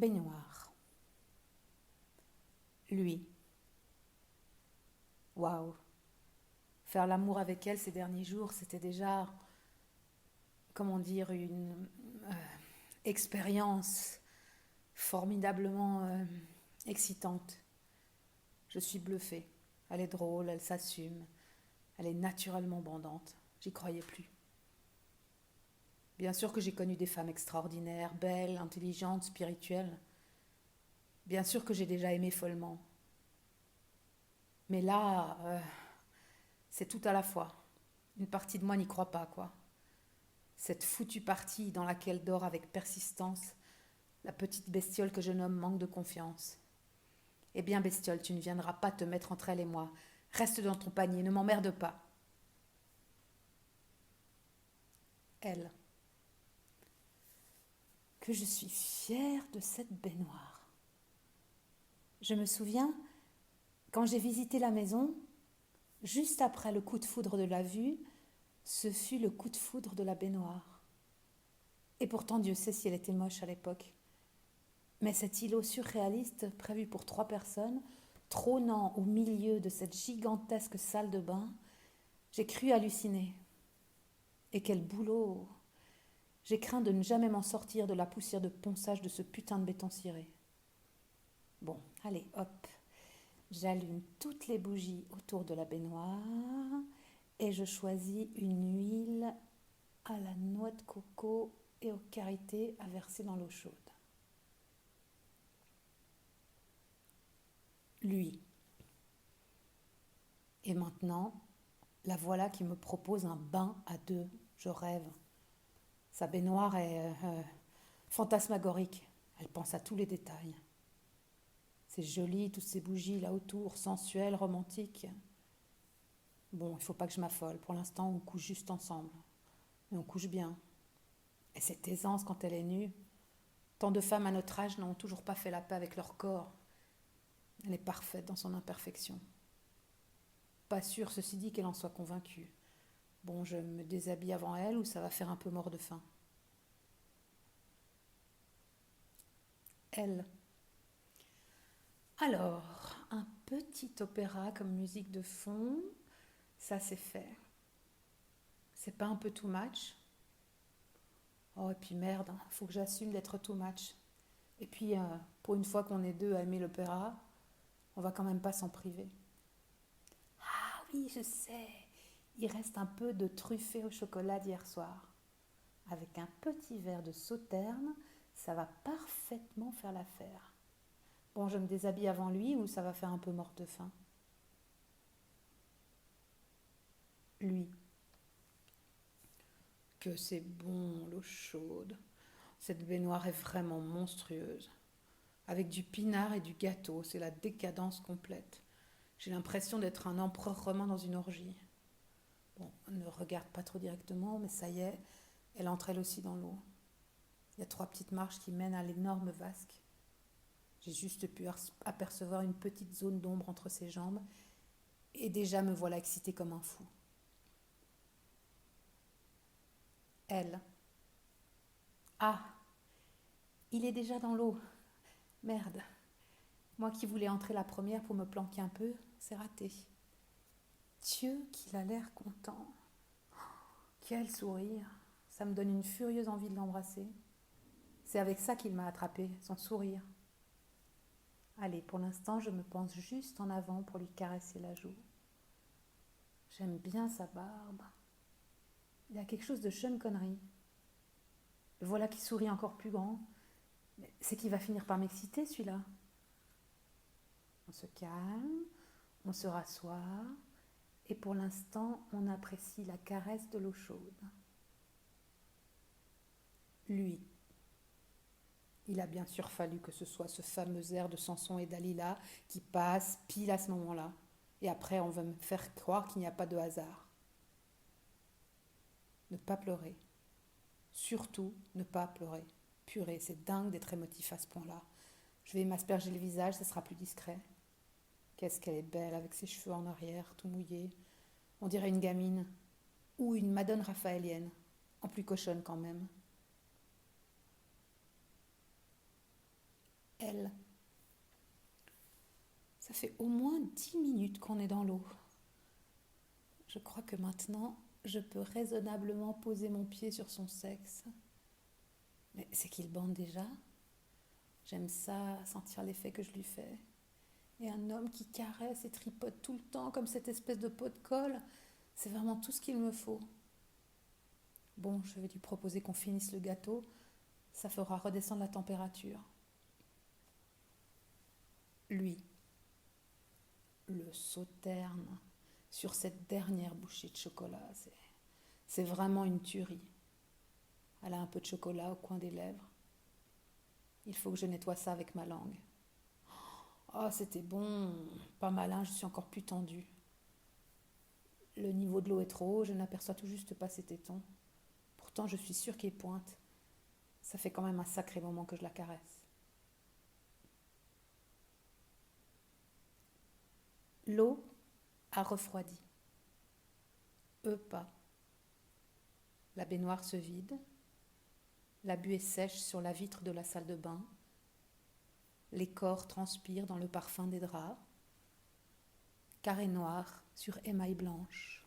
Baignoire. Lui. Waouh. Faire l'amour avec elle ces derniers jours, c'était déjà, comment dire, une expérience formidablement excitante. Je suis bluffée. Elle est drôle, elle s'assume, elle est naturellement bandante. J'y croyais plus. Bien sûr que j'ai connu des femmes extraordinaires, belles, intelligentes, spirituelles. Bien sûr que j'ai déjà aimé follement. Mais là, c'est tout à la fois. Une partie de moi n'y croit pas, quoi. Cette foutue partie dans laquelle dort avec persistance la petite bestiole que je nomme manque de confiance. Eh bien, bestiole, tu ne viendras pas te mettre entre elle et moi. Reste dans ton panier, ne m'emmerde pas. Elle. Que je suis fière de cette baignoire. Je me souviens, quand j'ai visité la maison, juste après le coup de foudre de la vue, ce fut le coup de foudre de la baignoire. Et pourtant, Dieu sait si elle était moche à l'époque. Mais cet îlot surréaliste, prévu pour 3 personnes, trônant au milieu de cette gigantesque salle de bain, j'ai cru halluciner. Et quel boulot! J'ai craint de ne jamais m'en sortir de la poussière de ponçage de ce putain de béton ciré. Bon, allez, hop. J'allume toutes les bougies autour de la baignoire et je choisis une huile à la noix de coco et au karité à verser dans l'eau chaude. Lui. Et maintenant, la voilà qui me propose un bain à 2. Je rêve. Sa baignoire est fantasmagorique. Elle pense à tous les détails. C'est joli, toutes ces bougies là autour, sensuelles, romantiques. Bon, il faut pas que je m'affole. Pour l'instant, on couche juste ensemble. Mais on couche bien. Et cette aisance quand elle est nue. Tant de femmes à notre âge n'ont toujours pas fait la paix avec leur corps. Elle est parfaite dans son imperfection. Pas sûre, ceci dit, qu'elle en soit convaincue. Bon, je me déshabille avant elle ou ça va faire un peu mort de faim. Elle. Alors, un petit opéra comme musique de fond, ça c'est fait. C'est pas un peu too much? Oh, et puis merde, faut que j'assume d'être too much. Et puis, pour une fois qu'on est 2 à aimer l'opéra, on va quand même pas s'en priver. Ah oui, je sais, il reste un peu de truffé au chocolat d'hier soir. Avec un petit verre de sauterne, ça va parfaitement faire l'affaire. Bon, je me déshabille avant lui ou ça va faire un peu morte de faim. Lui. Que c'est bon, l'eau chaude. Cette baignoire est vraiment monstrueuse. Avec du pinard et du gâteau, c'est la décadence complète. J'ai l'impression d'être un empereur romain dans une orgie. Bon, ne regarde pas trop directement, mais ça y est, elle entre elle aussi dans l'eau. Il y a 3 petites marches qui mènent à l'énorme vasque. J'ai juste pu apercevoir une petite zone d'ombre entre ses jambes et déjà me voilà excitée comme un fou. Elle. Ah, il est déjà dans l'eau. Merde. Moi qui voulais entrer la première pour me planquer un peu, c'est raté. Dieu qu'il a l'air content. Quel sourire. Ça me donne une furieuse envie de l'embrasser. C'est avec ça qu'il m'a attrapée, son sourire. Allez, pour l'instant, je me penche juste en avant pour lui caresser la joue. J'aime bien sa barbe. Il y a quelque chose de jeune connerie. Le voilà qui sourit encore plus grand. Mais c'est qu'il va finir par m'exciter, celui-là. On se calme, on se rassoit, et pour l'instant, on apprécie la caresse de l'eau chaude. Lui. Il a bien sûr fallu que ce soit ce fameux air de Samson et Dalila qui passe pile à ce moment-là. Et après, on va me faire croire qu'il n'y a pas de hasard. Ne pas pleurer. Surtout, ne pas pleurer. Purée, c'est dingue d'être émotif à ce point-là. Je vais m'asperger le visage, ça sera plus discret. Qu'est-ce qu'elle est belle avec ses cheveux en arrière, tout mouillés. On dirait une gamine. Ou une madone raphaélienne. En plus cochonne quand même. elle. Ça fait au moins 10 minutes qu'on est dans l'eau. Je crois que maintenant, je peux raisonnablement poser mon pied sur son sexe. Mais c'est qu'il bande déjà. J'aime ça, sentir l'effet que je lui fais. Et un homme qui caresse et tripote tout le temps comme cette espèce de pot de colle, c'est vraiment tout ce qu'il me faut. Bon, je vais lui proposer qu'on finisse le gâteau, ça fera redescendre la température. Lui, le sauterne sur cette dernière bouchée de chocolat, c'est vraiment une tuerie. Elle a un peu de chocolat au coin des lèvres. Il faut que je nettoie ça avec ma langue. Oh, c'était bon, pas malin, je suis encore plus tendue. Le niveau de l'eau est trop haut, je n'aperçois tout juste pas ses tétons. Pourtant, je suis sûre qu'il pointe. Ça fait quand même un sacré moment que je la caresse. L'eau a refroidi. Eux pas. La baignoire se vide. La buée sèche sur la vitre de la salle de bain. Les corps transpirent dans le parfum des draps. Carré noir sur émail blanche.